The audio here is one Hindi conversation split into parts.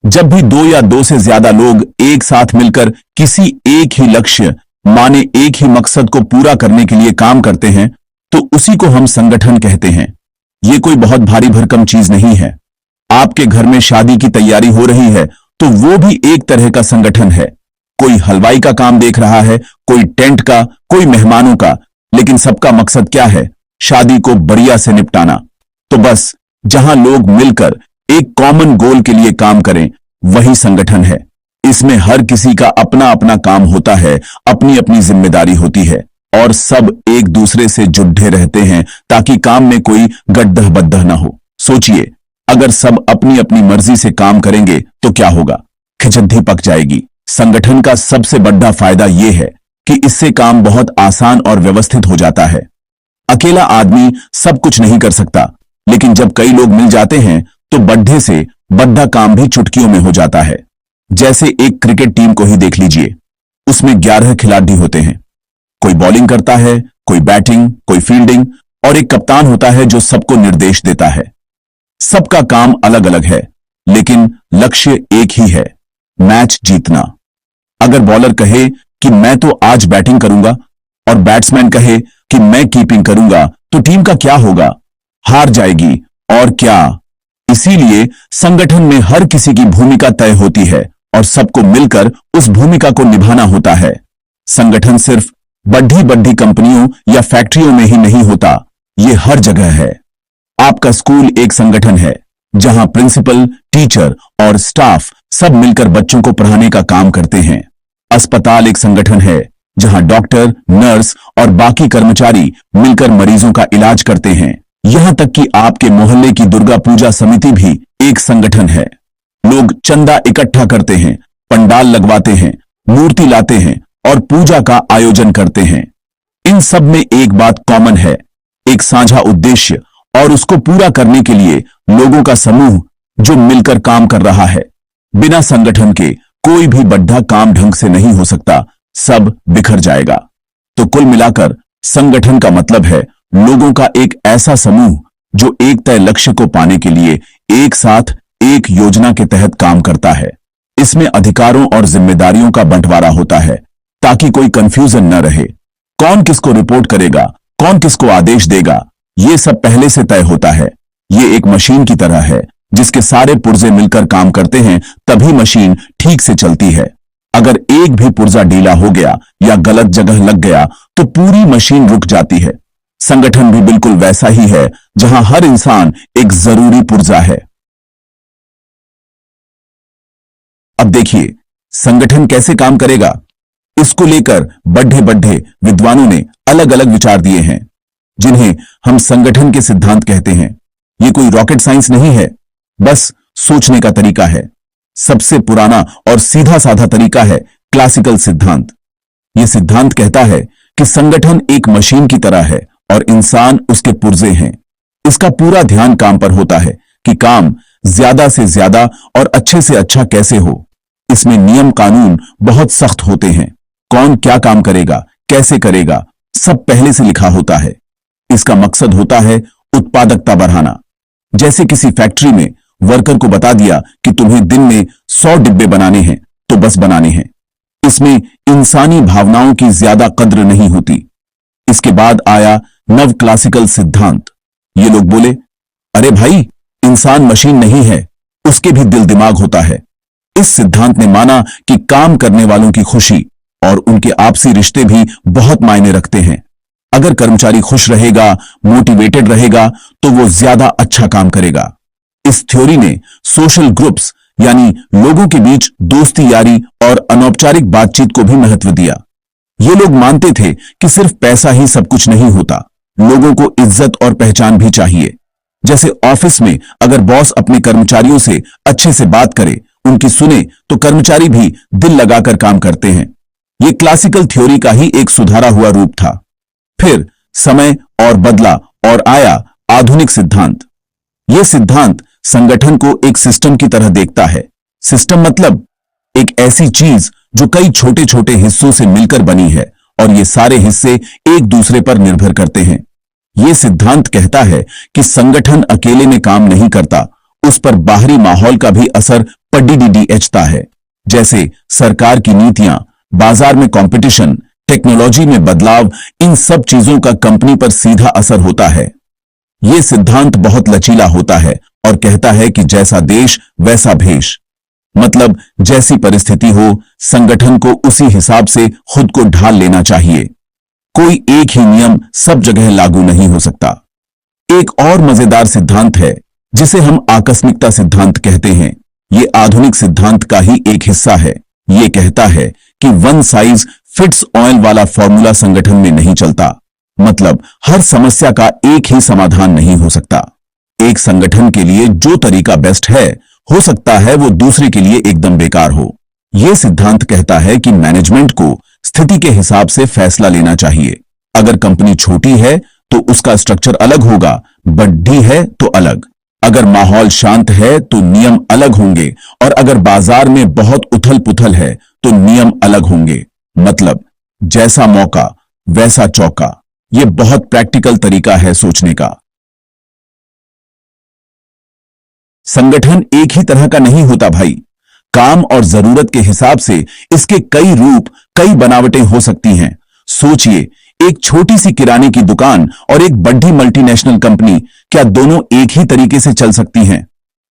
जब भी दो या दो से ज्यादा लोग एक साथ मिलकर किसी एक ही लक्ष्य माने एक ही मकसद को पूरा करने के लिए काम करते हैं तो उसी को हम संगठन कहते हैं। ये कोई बहुत भारी भरकम चीज नहीं है। आपके घर में शादी की तैयारी हो रही है तो वो भी एक तरह का संगठन है। कोई हलवाई का काम देख रहा है, कोई टेंट का, कोई मेहमानों का, लेकिन सबका मकसद क्या है? शादी को बढ़िया से निपटाना। तो बस जहां लोग मिलकर एक कॉमन गोल के लिए काम करें वही संगठन है। इसमें हर किसी का अपना अपना काम होता है, अपनी अपनी जिम्मेदारी होती है और सब एक दूसरे से जुड़े रहते हैं ताकि काम में कोई गड्ढा बद्धा ना हो। सोचिए, अगर सब अपनी अपनी मर्जी से काम करेंगे तो क्या होगा? खिचड्डी पक जाएगी। संगठन का सबसे बड़ा फायदा यह है कि इससे काम बहुत आसान और व्यवस्थित हो जाता है। अकेला आदमी सब कुछ नहीं कर सकता, लेकिन जब कई लोग मिल जाते हैं तो बड्ढे से बड्ढा काम भी चुटकियों में हो जाता है। जैसे एक क्रिकेट टीम को ही देख लीजिए, उसमें 11 खिलाड़ी होते हैं। कोई बॉलिंग करता है, कोई बैटिंग, कोई फील्डिंग और एक कप्तान होता है जो सबको निर्देश देता है। सबका काम अलग अलग है, लेकिन लक्ष्य एक ही है, मैच जीतना। अगर बॉलर कहे कि मैं तो आज बैटिंग करूंगा और बैट्समैन कहे कि मैं कीपिंग करूंगा तो टीम का क्या होगा? हार जाएगी। और क्या? इसीलिए संगठन में हर किसी की भूमिका तय होती है और सबको मिलकर उस भूमिका को निभाना होता है। संगठन सिर्फ बड़ी बड़ी कंपनियों या फैक्ट्रियों में ही नहीं होता, ये हर जगह है। आपका स्कूल एक संगठन है जहां प्रिंसिपल, टीचर और स्टाफ सब मिलकर बच्चों को पढ़ाने का काम करते हैं। अस्पताल एक संगठन है जहां डॉक्टर, नर्स और बाकी कर्मचारी मिलकर मरीजों का इलाज करते हैं। यहां तक कि आपके मोहल्ले की दुर्गा पूजा समिति भी एक संगठन है। लोग चंदा इकट्ठा करते हैं, पंडाल लगवाते हैं, मूर्ति लाते हैं और पूजा का आयोजन करते हैं। इन सब में एक बात कॉमन है, एक साझा उद्देश्य और उसको पूरा करने के लिए लोगों का समूह जो मिलकर काम कर रहा है। बिना संगठन के कोई भी बड़ा काम ढंग से नहीं हो सकता, सब बिखर जाएगा। तो कुल मिलाकर संगठन का मतलब है लोगों का एक ऐसा समूह जो एक तय लक्ष्य को पाने के लिए एक साथ एक योजना के तहत काम करता है। इसमें अधिकारों और जिम्मेदारियों का बंटवारा होता है ताकि कोई कंफ्यूजन न रहे। कौन किसको रिपोर्ट करेगा, कौन किसको आदेश देगा, ये सब पहले से तय होता है। ये एक मशीन की तरह है जिसके सारे पुर्जे मिलकर काम करते हैं, तभी मशीन ठीक से चलती है। अगर एक भी पुर्जा ढीला हो गया या गलत जगह लग गया तो पूरी मशीन रुक जाती है। संगठन भी बिल्कुल वैसा ही है जहां हर इंसान एक जरूरी पुर्जा है। अब देखिए संगठन कैसे काम करेगा। इसको लेकर बड़े बड़े विद्वानों ने अलग अलग विचार दिए हैं जिन्हें हम संगठन के सिद्धांत कहते हैं। ये कोई रॉकेट साइंस नहीं है, बस सोचने का तरीका है। सबसे पुराना और सीधा साधा तरीका है क्लासिकल सिद्धांत। यह सिद्धांत कहता है कि संगठन एक मशीन की तरह है और इंसान उसके पुर्जे हैं। इसका पूरा ध्यान काम पर होता है कि काम ज्यादा से ज्यादा और अच्छे से अच्छा कैसे हो। इसमें नियम कानून बहुत सख्त होते हैं। कौन क्या काम करेगा, कैसे करेगा, सब पहले से लिखा होता है। इसका मकसद होता है उत्पादकता बढ़ाना। जैसे किसी फैक्ट्री में वर्कर को बता दिया कि तुम्हें दिन में 100 डिब्बे बनाने हैं तो बस बनाने हैं। इसमें इंसानी भावनाओं की ज्यादा कद्र नहीं होती। इसके बाद आया नव क्लासिकल सिद्धांत। ये लोग बोले, अरे भाई, इंसान मशीन नहीं है, उसके भी दिल दिमाग होता है। इस सिद्धांत ने माना कि काम करने वालों की खुशी और उनके आपसी रिश्ते भी बहुत मायने रखते हैं। अगर कर्मचारी खुश रहेगा, मोटिवेटेड रहेगा तो वो ज्यादा अच्छा काम करेगा। इस थ्योरी ने सोशल ग्रुप्स यानी लोगों के बीच दोस्ती यारी और अनौपचारिक बातचीत को भी महत्व दिया। ये लोग मानते थे कि सिर्फ पैसा ही सब कुछ नहीं होता, लोगों को इज्जत और पहचान भी चाहिए। जैसे ऑफिस में अगर बॉस अपने कर्मचारियों से अच्छे से बात करे, उनकी सुने, तो कर्मचारी भी दिल लगाकर काम करते हैं। ये क्लासिकल थ्योरी का ही एक सुधारा हुआ रूप था। फिर समय और बदला और आया आधुनिक सिद्धांत। यह सिद्धांत संगठन को एक सिस्टम की तरह देखता है। सिस्टम मतलब एक ऐसी चीज जो कई छोटे छोटे हिस्सों से मिलकर बनी है और ये सारे हिस्से एक दूसरे पर निर्भर करते हैं। यह सिद्धांत कहता है कि संगठन अकेले में काम नहीं करता, उस पर बाहरी माहौल का भी असर पडीडीडीएचता है। जैसे सरकार की नीतियां, बाजार में कंपटीशन, टेक्नोलॉजी में बदलाव, इन सब चीजों का कंपनी पर सीधा असर होता है। यह सिद्धांत बहुत लचीला होता है और कहता है कि जैसा देश वैसा भेष। मतलब जैसी परिस्थिति हो, संगठन को उसी हिसाब से खुद को ढाल लेना चाहिए। कोई एक ही नियम सब जगह लागू नहीं हो सकता। एक और मजेदार सिद्धांत है जिसे हम आकस्मिकता सिद्धांत कहते हैं। ये आधुनिक सिद्धांत का ही एक हिस्सा है। ये कहता है कि वन साइज फिट्स ऑल वाला फॉर्मूला संगठन में नहीं चलता। मतलब हर समस्या का एक ही समाधान नहीं हो सकता। एक संगठन के लिए जो तरीका बेस्ट है, हो सकता है वो दूसरे के लिए एकदम बेकार हो। यह सिद्धांत कहता है कि मैनेजमेंट को स्थिति के हिसाब से फैसला लेना चाहिए। अगर कंपनी छोटी है तो उसका स्ट्रक्चर अलग होगा, बड़ी है तो अलग। अगर माहौल शांत है तो नियम अलग होंगे, और अगर बाजार में बहुत उथल पुथल है तो नियम अलग होंगे। मतलब जैसा मौका वैसा चौका। यह बहुत प्रैक्टिकल तरीका है सोचने का। संगठन एक ही तरह का नहीं होता भाई। काम और जरूरत के हिसाब से इसके कई रूप, कई बनावटें हो सकती हैं। सोचिए, एक छोटी सी किराने की दुकान और एक बड़ी मल्टीनेशनल कंपनी, क्या दोनों एक ही तरीके से चल सकती हैं?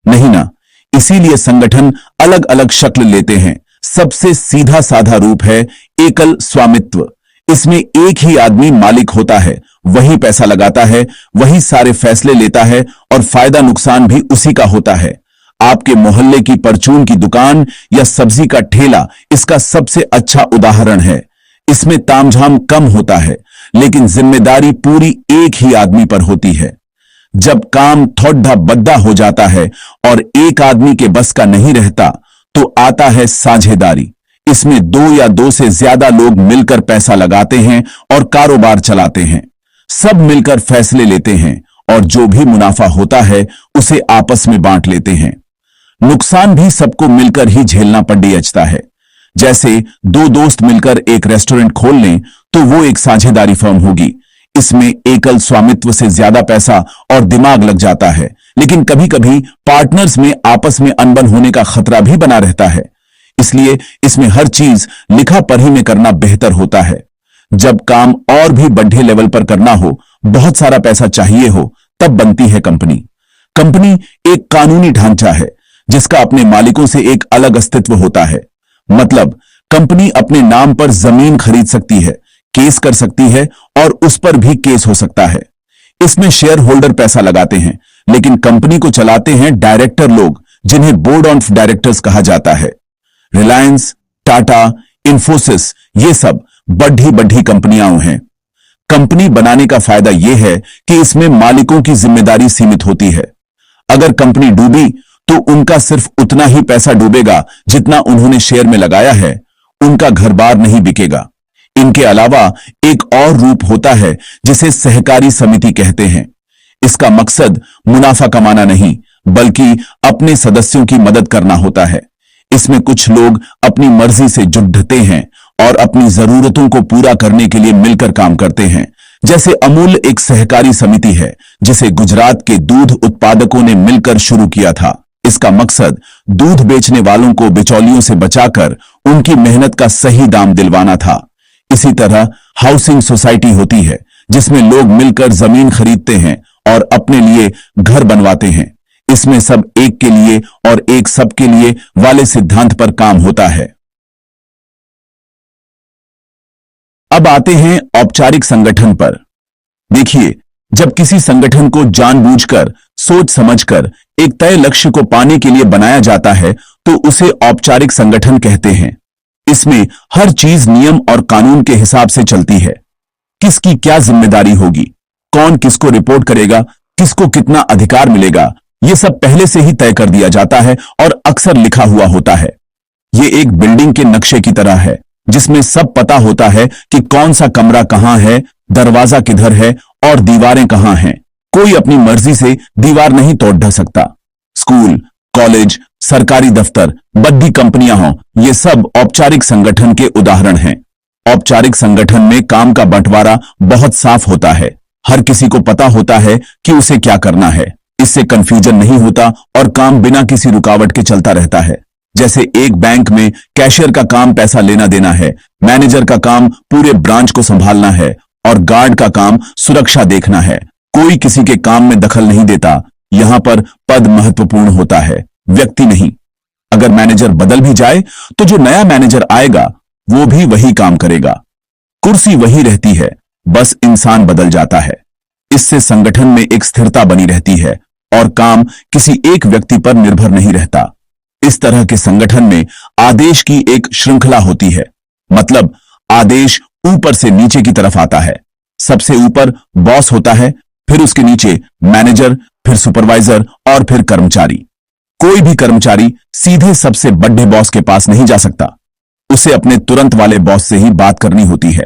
नहीं ना। इसीलिए संगठन अलग अलग शक्ल लेते हैं। सबसे सीधा साधा रूप है एकल स्वामित्व। इसमें एक ही आदमी मालिक होता है, वही पैसा लगाता है, वही सारे फैसले लेता है, और फायदा नुकसान भी उसी का होता है। आपके मोहल्ले की परचून की दुकान या सब्जी का ठेला इसका सबसे अच्छा उदाहरण है। इसमें तामझाम कम होता है, लेकिन जिम्मेदारी पूरी एक ही आदमी पर होती है। जब काम थोड़ा बद्दा हो जाता है और एक आदमी के बस का नहीं रहता, तो आता है साझेदारी। इसमें दो या दो से ज्यादा लोग मिलकर पैसा लगाते हैं और कारोबार चलाते हैं। सब मिलकर फैसले लेते हैं और जो भी मुनाफा होता है उसे आपस में बांट लेते हैं। नुकसान भी सबको मिलकर ही झेलना पड़ता है। जैसे दो दोस्त मिलकर एक रेस्टोरेंट खोल लें तो वो एक साझेदारी फर्म होगी। इसमें एकल स्वामित्व से ज्यादा पैसा और दिमाग लग जाता है, लेकिन कभी कभी पार्टनर्स में आपस में अनबन होने का खतरा भी बना रहता है। इसलिए इसमें हर चीज लिखा पढ़ी में करना बेहतर होता है। जब काम और भी बड़े लेवल पर करना हो, बहुत सारा पैसा चाहिए हो, तब बनती है कंपनी। कंपनी एक कानूनी ढांचा है जिसका अपने मालिकों से एक अलग अस्तित्व होता है। मतलब कंपनी अपने नाम पर जमीन खरीद सकती है, केस कर सकती है, और उस पर भी केस हो सकता है। इसमें शेयर होल्डर पैसा लगाते हैं, लेकिन कंपनी को चलाते हैं डायरेक्टर लोग, जिन्हें बोर्ड ऑफ डायरेक्टर्स कहा जाता है। रिलायंस, टाटा, इंफोसिस, ये सब बड़ी बड़ी कंपनियां हैं। कंपनी बनाने का फायदा यह है कि इसमें मालिकों की जिम्मेदारी सीमित होती है। अगर कंपनी डूबी तो उनका सिर्फ उतना ही पैसा डूबेगा जितना उन्होंने शेयर में लगाया है। उनका घर बार नहीं बिकेगा। इनके अलावा एक और रूप होता है जिसे सहकारी समिति कहते हैं। इसका मकसद मुनाफा कमाना नहीं, बल्कि अपने सदस्यों की मदद करना होता है। इसमें कुछ लोग अपनी मर्जी से जुटते हैं और अपनी जरूरतों को पूरा करने के लिए मिलकर काम करते हैं। जैसे अमूल एक सहकारी समिति है जिसे गुजरात के दूध उत्पादकों ने मिलकर शुरू किया था। इसका मकसद दूध बेचने वालों को बिचौलियों से बचाकर उनकी मेहनत का सही दाम दिलवाना था। इसी तरह हाउसिंग सोसाइटी होती है जिसमें लोग मिलकर जमीन खरीदते हैं और अपने लिए घर बनवाते हैं। इसमें सब एक के लिए और एक सबके लिए वाले सिद्धांत पर काम होता है। अब आते हैं औपचारिक संगठन पर। देखिए, जब किसी संगठन को जानबूझकर, सोच समझकर एक तय लक्ष्य को पाने के लिए बनाया जाता है तो उसे औपचारिक संगठन कहते हैं। इसमें हर चीज नियम और कानून के हिसाब से चलती है। किसकी क्या जिम्मेदारी होगी, कौन किसको रिपोर्ट करेगा, किसको कितना अधिकार मिलेगा, यह सब पहले से ही तय कर दिया जाता है और अक्सर लिखा हुआ होता है। यह एक बिल्डिंग के नक्शे की तरह है जिसमें सब पता होता है कि कौन सा कमरा कहां है, दरवाजा किधर है और दीवारें कहां हैं। कोई अपनी मर्जी से दीवार नहीं तोड़ सकता। स्कूल, कॉलेज, सरकारी दफ्तर, बड़ी कंपनियां हों, ये सब औपचारिक संगठन के उदाहरण हैं। औपचारिक संगठन में काम का बंटवारा बहुत साफ होता है। हर किसी को पता होता है कि उसे क्या करना है। इससे कंफ्यूजन नहीं होता और काम बिना किसी रुकावट के चलता रहता है। जैसे एक बैंक में कैशियर का काम पैसा लेना देना है, मैनेजर का काम पूरे ब्रांच को संभालना है और गार्ड का काम सुरक्षा देखना है। कोई किसी के काम में दखल नहीं देता। यहां पर पद महत्वपूर्ण होता है, व्यक्ति नहीं। अगर मैनेजर बदल भी जाए तो जो नया मैनेजर आएगा वो भी वही काम करेगा। कुर्सी वही रहती है, बस इंसान बदल जाता है। इससे संगठन में एक स्थिरता बनी रहती है और काम किसी एक व्यक्ति पर निर्भर नहीं रहता। इस तरह के संगठन में आदेश की एक श्रृंखला होती है, मतलब आदेश ऊपर से नीचे की तरफ आता है। सबसे ऊपर बॉस होता है, फिर उसके नीचे मैनेजर, फिर सुपरवाइजर और फिर कर्मचारी। कोई भी कर्मचारी सीधे सबसे बड़े बॉस के पास नहीं जा सकता, उसे अपने तुरंत वाले बॉस से ही बात करनी होती है।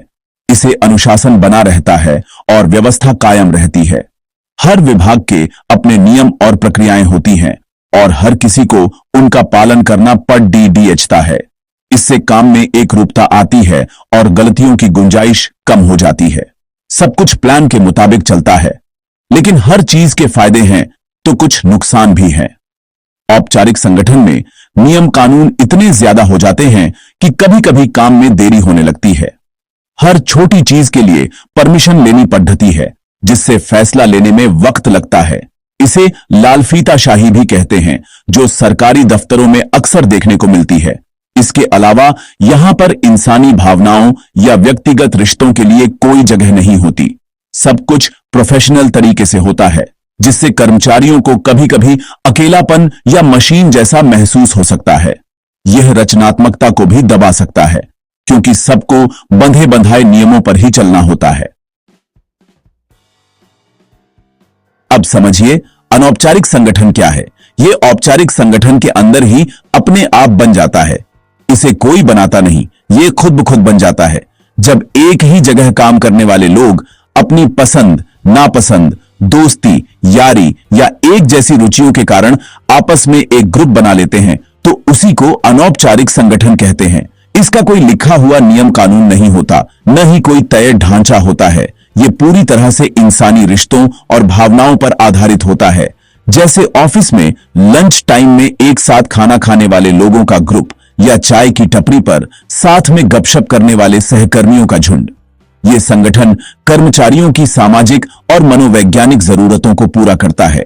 इसे अनुशासन बना रहता है और व्यवस्था कायम रहती है। हर विभाग के अपने नियम और प्रक्रियाएं होती हैं और हर किसी को उनका पालन करना पड़ता है। इससे काम में एक रूपता आती है और गलतियों की गुंजाइश कम हो जाती है। सब कुछ प्लान के मुताबिक चलता है, लेकिन हर चीज के फायदे हैं तो कुछ नुकसान भी हैं। औपचारिक संगठन में नियम कानून इतने ज्यादा हो जाते हैं कि कभी कभी काम में देरी होने लगती है। हर छोटी चीज के लिए परमिशन लेनी पद्धति है, जिससे फैसला लेने में वक्त लगता है। इसे लालफीताशाही भी कहते हैं, जो सरकारी दफ्तरों में अक्सर देखने को मिलती है। इसके अलावा यहां पर इंसानी भावनाओं या व्यक्तिगत रिश्तों के लिए कोई जगह नहीं होती। सब कुछ प्रोफेशनल तरीके से होता है, जिससे कर्मचारियों को कभी कभी अकेलापन या मशीन जैसा महसूस हो सकता है। यह रचनात्मकता को भी दबा सकता है, क्योंकि सबको बंधे बंधाए नियमों पर ही चलना होता है। अब समझिए अनौपचारिक संगठन क्या है। यह औपचारिक संगठन के अंदर ही अपने आप बन जाता है। इसे कोई बनाता नहीं, यह खुद ब खुद बन जाता है। जब एक ही जगह काम करने वाले लोग अपनी पसंद, नापसंद, दोस्ती, यारी या एक जैसी रुचियों के कारण आपस में एक ग्रुप बना लेते हैं, तो उसी को अनौपचारिक संगठन कहते हैं। इसका कोई लिखा हुआ नियम कानून नहीं होता, न ही कोई तय ढांचा होता है। ये पूरी तरह से इंसानी रिश्तों और भावनाओं पर आधारित होता है। जैसे ऑफिस में लंच टाइम में एक साथ खाना खाने वाले लोगों का ग्रुप या चाय की टपरी पर साथ में गपशप करने वाले सहकर्मियों का झुंड। ये संगठन कर्मचारियों की सामाजिक और मनोवैज्ञानिक जरूरतों को पूरा करता है।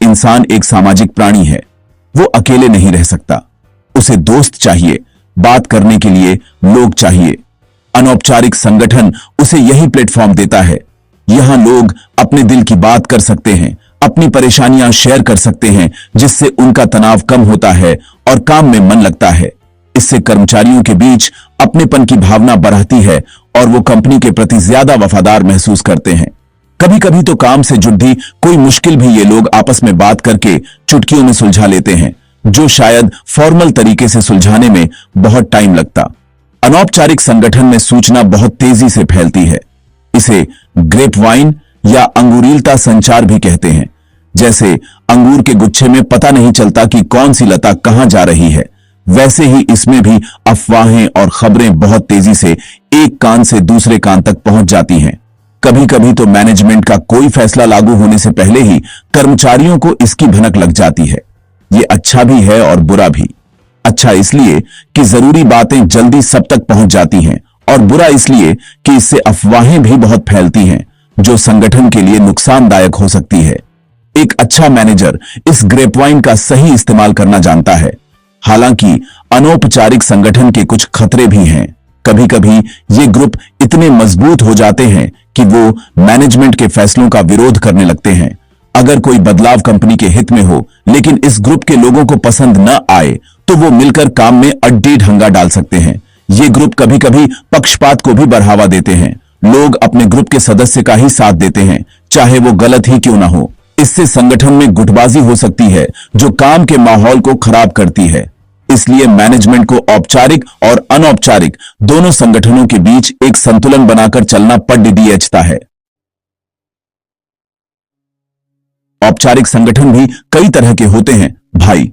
इंसान एक सामाजिक प्राणी है, वो अकेले नहीं रह सकता। उसे दोस्त चाहिए, बात करने के लिए लोग चाहिए। अनौपचारिक संगठन उसे यही प्लेटफॉर्म देता है। यहां लोग अपने दिल की बात कर सकते हैं, अपनी परेशानियां शेयर कर सकते हैं, जिससे उनका तनाव कम होता है और काम में मन लगता है। इससे कर्मचारियों के बीच अपनेपन की भावना बढ़ती है और वो कंपनी के प्रति ज्यादा वफादार महसूस करते हैं। कभी कभी तो काम से जुड़ी कोई मुश्किल भी ये लोग आपस में बात करके चुटकियों में सुलझा लेते हैं, जो शायद फॉर्मल तरीके से सुलझाने में बहुत टाइम लगता। अनौपचारिक संगठन में सूचना बहुत तेजी से फैलती है। इसे ग्रेप वाइन या अंगूरीलता संचार भी कहते हैं। जैसे अंगूर के गुच्छे में पता नहीं चलता कि कौन सी लता कहां जा रही है, वैसे ही इसमें भी अफवाहें और खबरें बहुत तेजी से एक कान से दूसरे कान तक पहुंच जाती हैं। कभी कभी तो मैनेजमेंट का कोई फैसला लागू होने से पहले ही कर्मचारियों को इसकी भनक लग जाती है। ये अच्छा भी है और बुरा भी। अच्छा इसलिए कि जरूरी बातें जल्दी सब तक पहुंच जाती हैं, और बुरा इसलिए कि इससे अफवाहें भी बहुत फैलती हैं, जो संगठन के लिए नुकसानदायक हो सकती है। एक अच्छा मैनेजर इस ग्रेपवाइन का सही इस्तेमाल करना जानता है। हालांकि अनौपचारिक संगठन के कुछ खतरे भी हैं। कभी कभी ये ग्रुप इतने मजबूत हो जाते हैं कि वो मैनेजमेंट के फैसलों का विरोध करने लगते हैं। अगर कोई बदलाव कंपनी के हित में हो, लेकिन इस ग्रुप के लोगों को पसंद न आए, तो वो मिलकर काम में अड्डी ढंगा डाल सकते हैं। ये ग्रुप कभी कभी पक्षपात को भी बढ़ावा देते हैं। लोग अपने ग्रुप के सदस्य का ही साथ देते हैं, चाहे वो गलत ही क्यों ना हो। इससे संगठन में गुटबाजी हो सकती है, जो काम के माहौल को खराब करती है। इसलिए मैनेजमेंट को औपचारिक और अनौपचारिक दोनों संगठनों के बीच एक संतुलन बनाकर चलना पड़ता है। औपचारिक संगठन भी कई तरह के होते हैं भाई।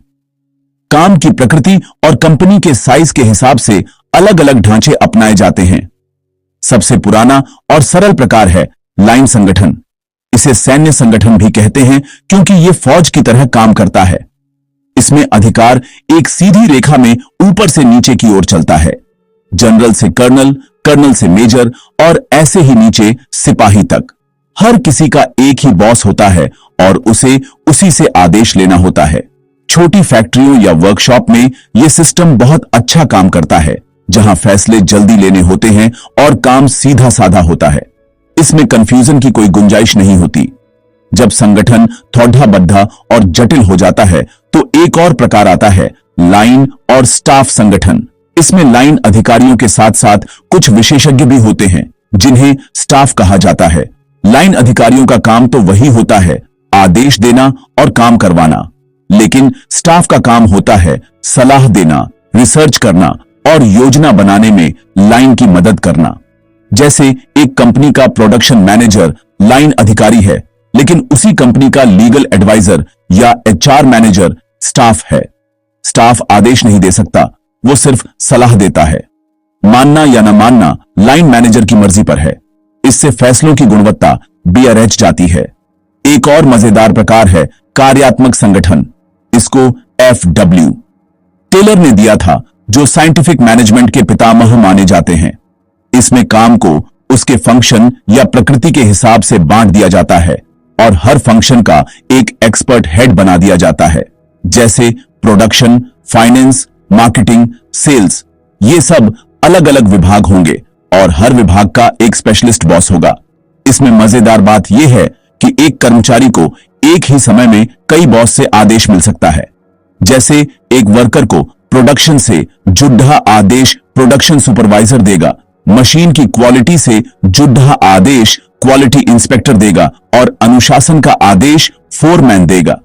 काम की प्रकृति और कंपनी के साइज के हिसाब से अलग अलग ढांचे अपनाए जाते हैं। सबसे पुराना और सरल प्रकार है लाइन संगठन। इसे सैन्य संगठन भी कहते हैं, क्योंकि यह फौज की तरह काम करता है। इसमें अधिकार एक सीधी रेखा में ऊपर से नीचे की ओर चलता है। जनरल से कर्नल, कर्नल से मेजर और ऐसे ही नीचे सिपाही तक। हर किसी का एक ही बॉस होता है और उसे उसी से आदेश लेना होता है। छोटी फैक्ट्रियों या वर्कशॉप में यह सिस्टम बहुत अच्छा काम करता है, जहां फैसले जल्दी लेने होते हैं और काम सीधा साधा होता है। इसमें कंफ्यूजन की कोई गुंजाइश नहीं होती। जब संगठन थोड़ा बद्धा और जटिल हो जाता है तो एक और प्रकार आता है, लाइन और स्टाफ संगठन। इसमें लाइन अधिकारियों के साथ साथ कुछ विशेषज्ञ भी होते हैं, जिन्हें स्टाफ कहा जाता है। लाइन अधिकारियों का काम तो वही होता है, आदेश देना और काम करवाना, लेकिन स्टाफ का काम होता है सलाह देना, रिसर्च करना और योजना बनाने में लाइन की मदद करना। जैसे एक कंपनी का प्रोडक्शन मैनेजर लाइन अधिकारी है, लेकिन उसी कंपनी का लीगल एडवाइजर या एचआर मैनेजर स्टाफ है। स्टाफ आदेश नहीं दे सकता, वो सिर्फ सलाह देता है। मानना या न मानना लाइन मैनेजर की मर्जी पर है। इससे फैसलों की गुणवत्ता बिगड़ जाती है। एक और मजेदार प्रकार है कार्यात्मक संगठन। इसको FW टेलर ने दिया था, जो साइंटिफिक मैनेजमेंट के पितामह माने जाते हैं। इसमें काम को उसके फंक्शन या प्रकृति के हिसाब से बांट दिया जाता है और हर फंक्शन का एक एक्सपर्ट हेड बना दिया जाता है। जैसे प्रोडक्शन, फाइनेंस, मार्केटिंग, सेल्स, ये सब अलग अलग विभाग होंगे और हर विभाग का एक स्पेशलिस्ट बॉस होगा। इसमें मजेदार बात यह है कि एक कर्मचारी को एक ही समय में कई बॉस से आदेश मिल सकता है। जैसे एक वर्कर को प्रोडक्शन से जुड्ढा आदेश प्रोडक्शन सुपरवाइजर देगा, मशीन की क्वालिटी से जुड्ढा आदेश क्वालिटी इंस्पेक्टर देगा और अनुशासन का आदेश फोरमैन देगा।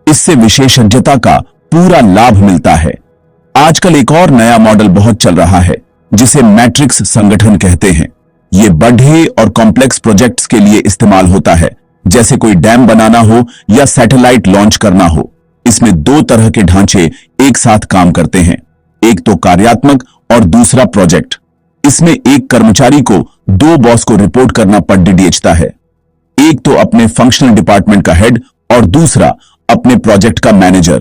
इससे विशेषज्ञता का पूरा लाभ मिलता है। आजकल एक और नया मॉडल बहुत चल रहा है, जिसे मैट्रिक्स संगठन कहते हैं। ये बड़े और कॉम्प्लेक्स प्रोजेक्ट्स के लिए इस्तेमाल होता है, जैसे कोई डैम बनाना हो या सैटेलाइट लॉन्च करना हो। इसमें दो तरह के ढांचे एक साथ काम करते हैं, एक तो कार्यात्मक और दूसरा प्रोजेक्ट। इसमें एक कर्मचारी को दो बॉस को रिपोर्ट करना पड़ता है, एक तो अपने फंक्शनल डिपार्टमेंट का हेड और दूसरा अपने प्रोजेक्ट का मैनेजर।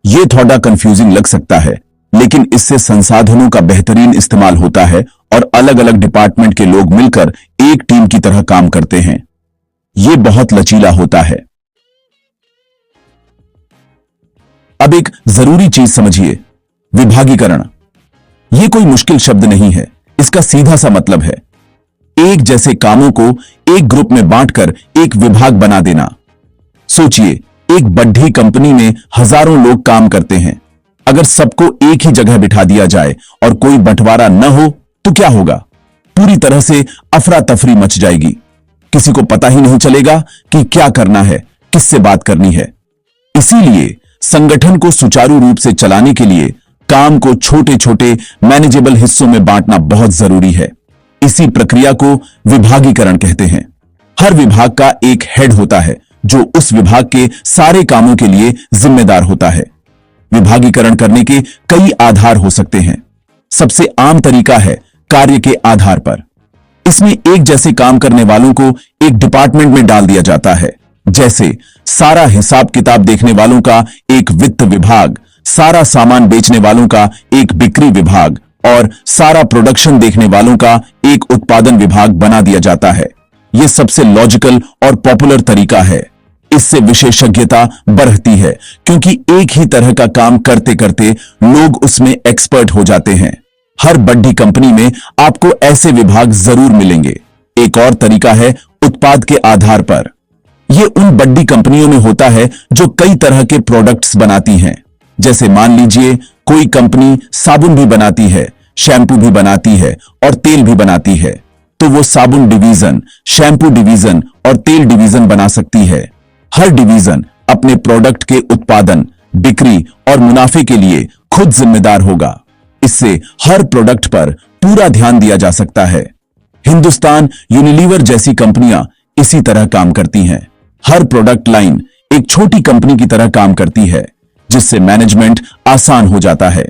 यह थोड़ा कंफ्यूजिंग लग सकता है, लेकिन इससे संसाधनों का बेहतरीन इस्तेमाल होता है और अलग अलग डिपार्टमेंट के लोग मिलकर एक टीम की तरह काम करते हैं। यह बहुत लचीला होता है। अब एक जरूरी चीज समझिए, विभागीकरण। यह कोई मुश्किल शब्द नहीं है। इसका सीधा सा मतलब है एक जैसे कामों को एक ग्रुप में बांटकर एक विभाग बना देना। सोचिए, एक बड़ी कंपनी में हजारों लोग काम करते हैं। अगर सबको एक ही जगह बिठा दिया जाए और कोई बंटवारा न हो तो क्या होगा? पूरी तरह से अफरा तफरी मच जाएगी। किसी को पता ही नहीं चलेगा कि क्या करना है, किससे बात करनी है। इसीलिए संगठन को सुचारू रूप से चलाने के लिए काम को छोटे छोटे मैनेजेबल हिस्सों में बांटना बहुत जरूरी है। इसी प्रक्रिया को विभागीकरण कहते हैं। हर विभाग का एक हेड होता है, जो उस विभाग के सारे कामों के लिए जिम्मेदार होता है। विभागीकरण करने के कई आधार हो सकते हैं। सबसे आम तरीका है कार्य के आधार पर। इसमें एक जैसे काम करने वालों को एक डिपार्टमेंट में डाल दिया जाता है। जैसे सारा हिसाब किताब देखने वालों का एक वित्त विभाग, सारा सामान बेचने वालों का एक बिक्री विभाग और सारा प्रोडक्शन देखने वालों का एक उत्पादन विभाग बना दिया जाता है। यह सबसे लॉजिकल और पॉपुलर तरीका है। इससे विशेषज्ञता बढ़ती है, क्योंकि एक ही तरह का काम करते करते लोग उसमें एक्सपर्ट हो जाते हैं। हर बड़ी कंपनी में आपको ऐसे विभाग जरूर मिलेंगे। एक और तरीका है उत्पाद के आधार पर। यह उन बड़ी कंपनियों में होता है जो कई तरह के प्रोडक्ट्स बनाती हैं। जैसे मान लीजिए कोई कंपनी साबुन भी बनाती है, शैम्पू भी बनाती है और तेल भी बनाती है, तो वो साबुन डिवीजन, शैम्पू डिवीजन और तेल डिवीजन बना सकती है। हर डिवीजन अपने प्रोडक्ट के उत्पादन, बिक्री और मुनाफे के लिए खुद जिम्मेदार होगा। इससे हर प्रोडक्ट पर पूरा ध्यान दिया जा सकता है। हिंदुस्तान यूनिलीवर जैसी कंपनियां इसी तरह काम करती हैं। हर प्रोडक्ट लाइन एक छोटी कंपनी की तरह काम करती है, जिससे मैनेजमेंट आसान हो जाता है।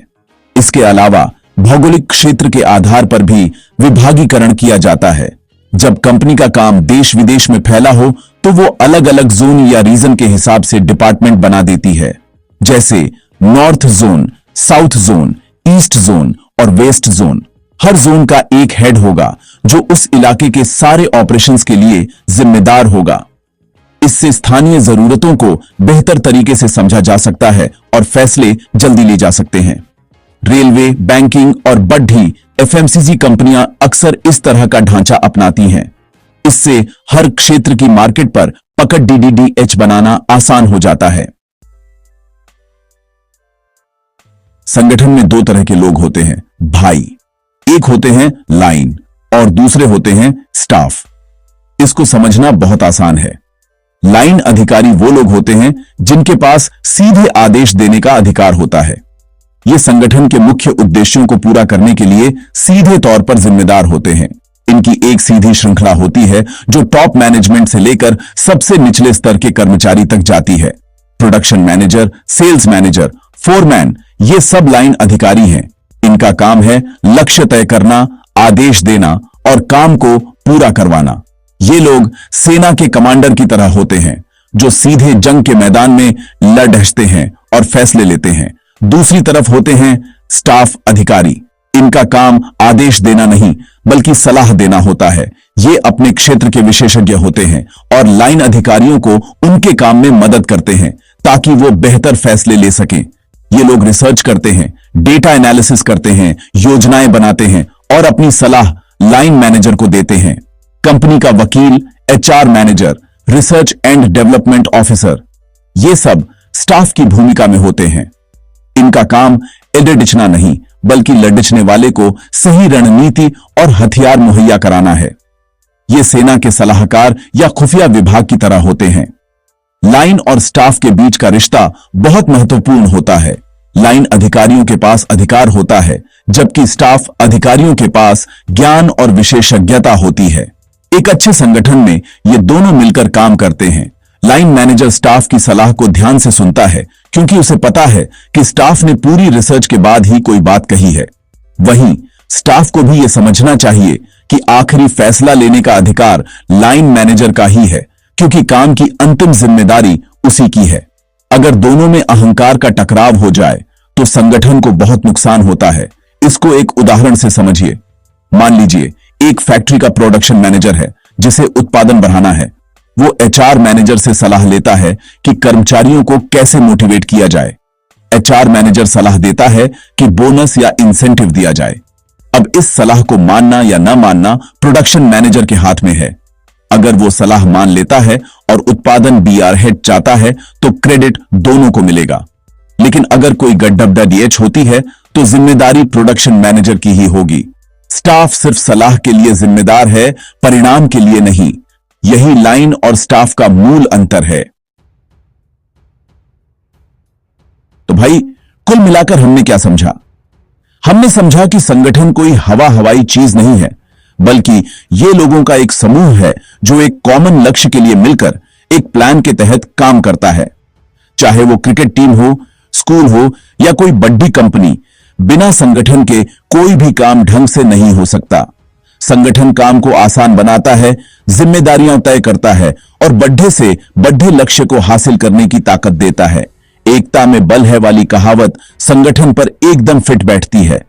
इसके अलावा भौगोलिक क्षेत्र के आधार पर भी विभागीकरण किया जाता है। जब कंपनी का काम देश विदेश में फैला हो तो वो अलग अलग जोन या रीजन के हिसाब से डिपार्टमेंट बना देती है। जैसे north zone, south zone, east zone और वेस्ट जोन। हर जोन का एक हेड होगा जो उस इलाके के सारे ऑपरेशंस के लिए जिम्मेदार होगा। इससे स्थानीय जरूरतों को बेहतर तरीके से समझा जा सकता है और फैसले जल्दी लिए जा सकते हैं। रेलवे, बैंकिंग और बड़ी एफएमसीजी कंपनियां अक्सर इस तरह का ढांचा अपनाती हैं। इससे हर क्षेत्र की मार्केट पर पकड़ डीडीडीएच बनाना आसान हो जाता है। संगठन में दो तरह के लोग होते हैं भाई। एक होते हैं लाइन और दूसरे होते हैं स्टाफ। इसको समझना बहुत आसान है। लाइन अधिकारी वो लोग होते हैं जिनके पास सीधे आदेश देने का अधिकार होता है। ये संगठन के मुख्य उद्देश्यों को पूरा करने के लिए सीधे तौर पर जिम्मेदार होते हैं। इनकी एक सीधी श्रृंखला होती है जो टॉप मैनेजमेंट से लेकर सबसे निचले स्तर के कर्मचारी तक जाती है। Production manager, sales manager, foreman, ये सब लाइन अधिकारी हैं। इनका काम है लक्ष्य तय करना, आदेश देना और काम को पूरा करवाना। ये लोग सेना के कमांडर की तरह होते हैं जो सीधे जंग के मैदान में लड़ते हैं और फैसले लेते हैं। दूसरी तरफ होते हैं स्टाफ अधिकारी। इनका काम आदेश देना नहीं बल्कि सलाह देना होता है। ये अपने क्षेत्र के विशेषज्ञ होते हैं और लाइन अधिकारियों को उनके काम में मदद करते हैं ताकि वो बेहतर फैसले ले सकें। ये लोग रिसर्च करते हैं, डेटा एनालिसिस करते हैं, योजनाएं बनाते हैं और अपनी सलाह लाइन मैनेजर को देते हैं। कंपनी का वकील, HR manager, research and development officer, ये सब स्टाफ की भूमिका में होते हैं। इनका काम एडिचना नहीं बल्कि लड़ने वाले को सही रणनीति और हथियार मुहैया कराना है। ये सेना के सलाहकार या खुफिया विभाग की तरह होते हैं। लाइन और स्टाफ के बीच का रिश्ता बहुत महत्वपूर्ण होता है। लाइन अधिकारियों के पास अधिकार होता है जबकि स्टाफ अधिकारियों के पास ज्ञान और विशेषज्ञता होती है। एक अच्छे संगठन में ये दोनों मिलकर काम करते हैं। लाइन मैनेजर स्टाफ की सलाह को ध्यान से सुनता है क्योंकि उसे पता है कि स्टाफ ने पूरी रिसर्च के बाद ही कोई बात कही है। वहीं स्टाफ को भी यह समझना चाहिए कि आखिरी फैसला लेने का अधिकार लाइन मैनेजर का ही है क्योंकि काम की अंतिम जिम्मेदारी उसी की है। अगर दोनों में अहंकार का टकराव हो जाए तो संगठन को बहुत नुकसान होता है। इसको एक उदाहरण से समझिए। मान लीजिए एक फैक्ट्री का प्रोडक्शन मैनेजर है जिसे उत्पादन बढ़ाना है। वो एचआर मैनेजर से सलाह लेता है कि कर्मचारियों को कैसे मोटिवेट किया जाए। एचआर मैनेजर सलाह देता है कि बोनस या इंसेंटिव दिया जाए। अब इस सलाह को मानना या न मानना प्रोडक्शन मैनेजर के हाथ में है। अगर वो सलाह मान लेता है और उत्पादन बीआर हेड चाहता है तो क्रेडिट दोनों को मिलेगा। लेकिन अगर कोई गड़बड़ीएच होती है तो जिम्मेदारी प्रोडक्शन मैनेजर की ही होगी। स्टाफ सिर्फ सलाह के लिए जिम्मेदार है, परिणाम के लिए नहीं। यही लाइन और स्टाफ का मूल अंतर है। तो भाई कुल मिलाकर हमने क्या समझा? हमने समझा कि संगठन कोई हवाई चीज नहीं है बल्कि ये लोगों का एक समूह है जो एक कॉमन लक्ष्य के लिए मिलकर एक प्लान के तहत काम करता है। चाहे वो क्रिकेट टीम हो, स्कूल हो या कोई बड़ी कंपनी, बिना संगठन के कोई भी काम ढंग से नहीं हो सकता। संगठन काम को आसान बनाता है, जिम्मेदारियां तय करता है और बड़े से बड़े लक्ष्य को हासिल करने की ताकत देता है। एकता में बल है वाली कहावत संगठन पर एकदम फिट बैठती है।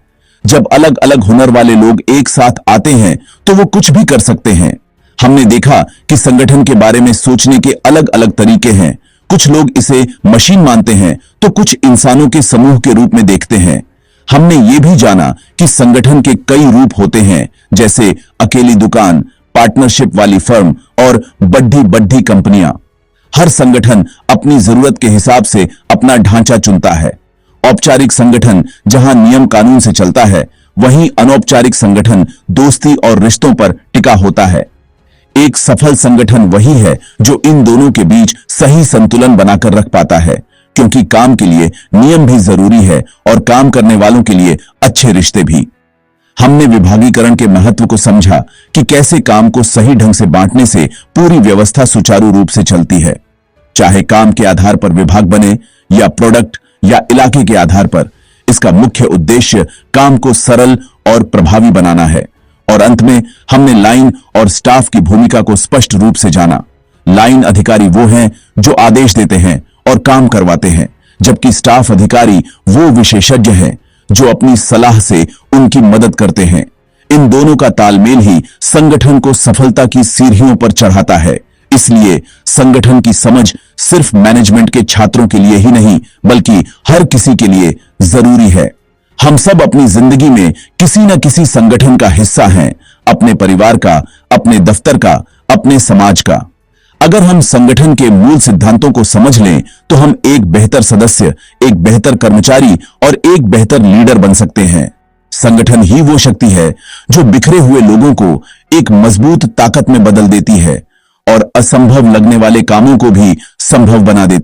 जब अलग अलग हुनर वाले लोग एक साथ आते हैं तो वो कुछ भी कर सकते हैं। हमने देखा कि संगठन के बारे में सोचने के अलग अलग तरीके हैं। कुछ लोग इसे मशीन मानते हैं तो कुछ इंसानों के समूह के रूप में देखते हैं। हमने ये भी जाना कि संगठन के कई रूप होते हैं जैसे अकेली दुकान, पार्टनरशिप वाली फर्म और बड़ी कंपनियां। हर संगठन अपनी जरूरत के हिसाब से अपना ढांचा चुनता है। औपचारिक संगठन जहां नियम कानून से चलता है, वहीं अनौपचारिक संगठन दोस्ती और रिश्तों पर टिका होता है। एक सफल संगठन वही है जो इन दोनों के बीच सही संतुलन बनाकर रख पाता है, क्योंकि काम के लिए नियम भी जरूरी है और काम करने वालों के लिए अच्छे रिश्ते भी। हमने विभागीकरण के महत्व को समझा कि कैसे काम को सही ढंग से बांटने से पूरी व्यवस्था सुचारू रूप से चलती है। चाहे काम के आधार पर विभाग बने या प्रोडक्ट या इलाके के आधार पर, इसका मुख्य उद्देश्य काम को सरल और प्रभावी बनाना है। और अंत में हमने लाइन और स्टाफ की भूमिका को स्पष्ट रूप से जाना। लाइन अधिकारी वो हैं जो आदेश देते हैं और काम करवाते हैं, जबकि स्टाफ अधिकारी वो विशेषज्ञ हैं जो अपनी सलाह से उनकी मदद करते हैं। इन दोनों का तालमेल ही संगठन को सफलता की सीढ़ियों पर चढ़ाता है। इसलिए संगठन की समझ सिर्फ मैनेजमेंट के छात्रों के लिए ही नहीं, बल्कि हर किसी के लिए जरूरी है। हम सब अपनी जिंदगी में किसी न किसी संगठन का हिस्सा हैं, अपने परिवार का, अपने दफ्तर का, अपने समाज का। अगर हम संगठन के मूल सिद्धांतों को समझ लें तो हम एक बेहतर सदस्य, एक बेहतर कर्मचारी और एक बेहतर लीडर बन सकते हैं। संगठन ही वो शक्ति है जो बिखरे हुए लोगों को एक मजबूत ताकत में बदल देती है और असंभव लगने वाले कामों को भी संभव बना देती है।